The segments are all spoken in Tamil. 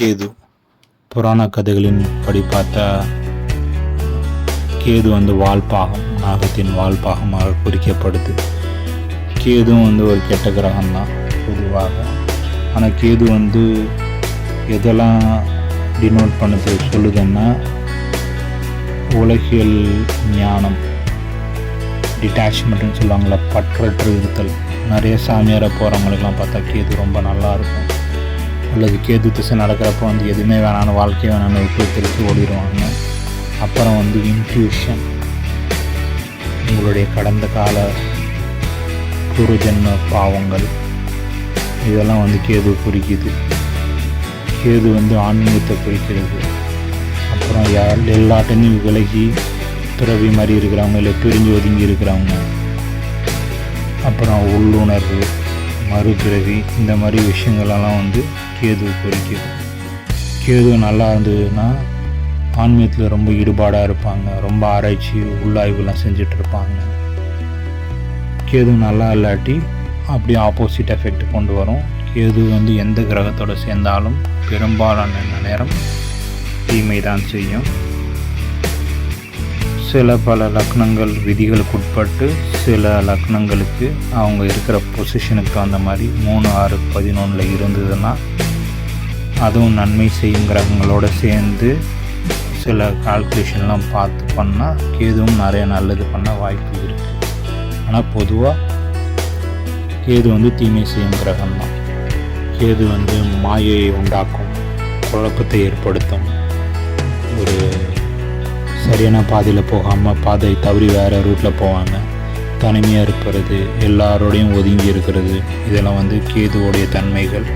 கேது. புராண கதைகளின் படி பார்த்தா கேது வால்பாகம், நாகத்தின் வால்பாகமாக குறிக்கப்படுது. கேதுவும் ஒரு கெட்ட கிரகம்தான் பொதுவாக. ஆனால் கேது எதெல்லாம் டினோட் பண்ணது சொல்லுதுன்னா, உலகியல் ஞானம், டிட்டாச்மெண்ட்னு சொல்லுவாங்களா, பற்றற்று இருத்தல். நிறைய சாமியாரை போகிறவங்களுக்கெல்லாம் பார்த்தா கேது ரொம்ப நல்லாயிருக்கும். அல்லது கேது திசை நடக்கிறப்போ எதுவுமே வேணான்னு, வாழ்க்கையை வேணான்னு விட்டு திருப்பி ஓடிடுவாங்க. அப்புறம் இன்ட்யூஷன், உங்களுடைய கடந்த கால பூர்வஜன்ம பாவங்கள், இதெல்லாம் கேது குறிக்குது. கேது ஆன்மீகத்தை குறிக்கிறது. அப்புறம் எல்லாட்டையும் விலகி பிறவி மாதிரி இருக்கிறவங்க, இல்லை பிரிஞ்சு ஒதுங்கி இருக்கிறவங்க, அப்புறம் உள்ளுணர்வு, மறுபிறவி, இந்த மாதிரி விஷயங்களெல்லாம் கேது குறிக்குது. கேது நல்லா இருந்ததுன்னா ஆன்மீகத்தில் ரொம்ப ஈடுபாடாக இருப்பாங்க, ரொம்ப ஆராய்ச்சி உள்ளாய்வுலாம் செஞ்சிட்ருப்பாங்க. கேது நல்லா இல்லாட்டி அப்படியே ஆப்போசிட் எஃபெக்ட் கொண்டு வரும். கேது எந்த கிரகத்தோடு சேர்ந்தாலும் பெரும்பாலான நேரம் தீமை தான் செய்யும். சில பல லக்னங்கள் விதிகளுக்கு உட்பட்டு, சில லக்னங்களுக்கு அவங்க இருக்கிற பொசிஷனுக்கு தகுந்த மாதிரி 3, 6, 11 இருந்ததுன்னா அதுவும் நன்மை செய்யும் கிரகங்களோடு சேர்ந்து சில கால்குலேஷன்லாம் பார்த்து பண்ணால் கேதுவும் நிறைய நல்லது பண்ண வாய்ப்பு இருக்குது. ஆனால் பொதுவாக கேது தீமை செய்யும் கிரகம்தான். கேது மாயையை உண்டாக்கும், குழப்பத்தை ஏற்படுத்தும். ஒரு சரியான பாதையில் போகாமல் பாதை தவறி வேறு ரூட்டில் போவாங்க. தனிமையாக இருக்கிறது, எல்லாரோடையும் ஒதுங்கி இருக்கிறது, இதெல்லாம் கேதுவோடைய தன்மைகள்.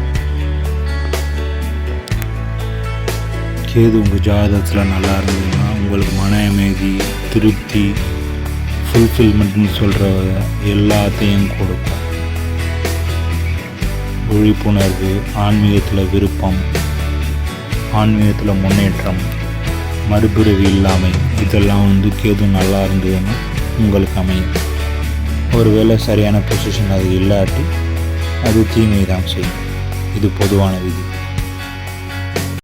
கேது உங்கள் ஜாதகத்தில் நல்லா இருந்ததுன்னா உங்களுக்கு மன அமைதி, திருப்தி, ஃபுல்ஃபில்மெண்ட்னு சொல்கிற எல்லாத்தையும் கொடுக்கும். விழிப்புணர்வு, ஆன்மீகத்தில் விருப்பம், ஆன்மீகத்தில் முன்னேற்றம், மறுபிறவி இல்லாமை, இதெல்லாம் கேது நல்லா இருந்ததுன்னா உங்களுக்கு அமையும். ஒருவேளை சரியான பொசிஷன் அது இல்லாட்டி அது தீமை தான் செய்யும். இது பொதுவான விதி.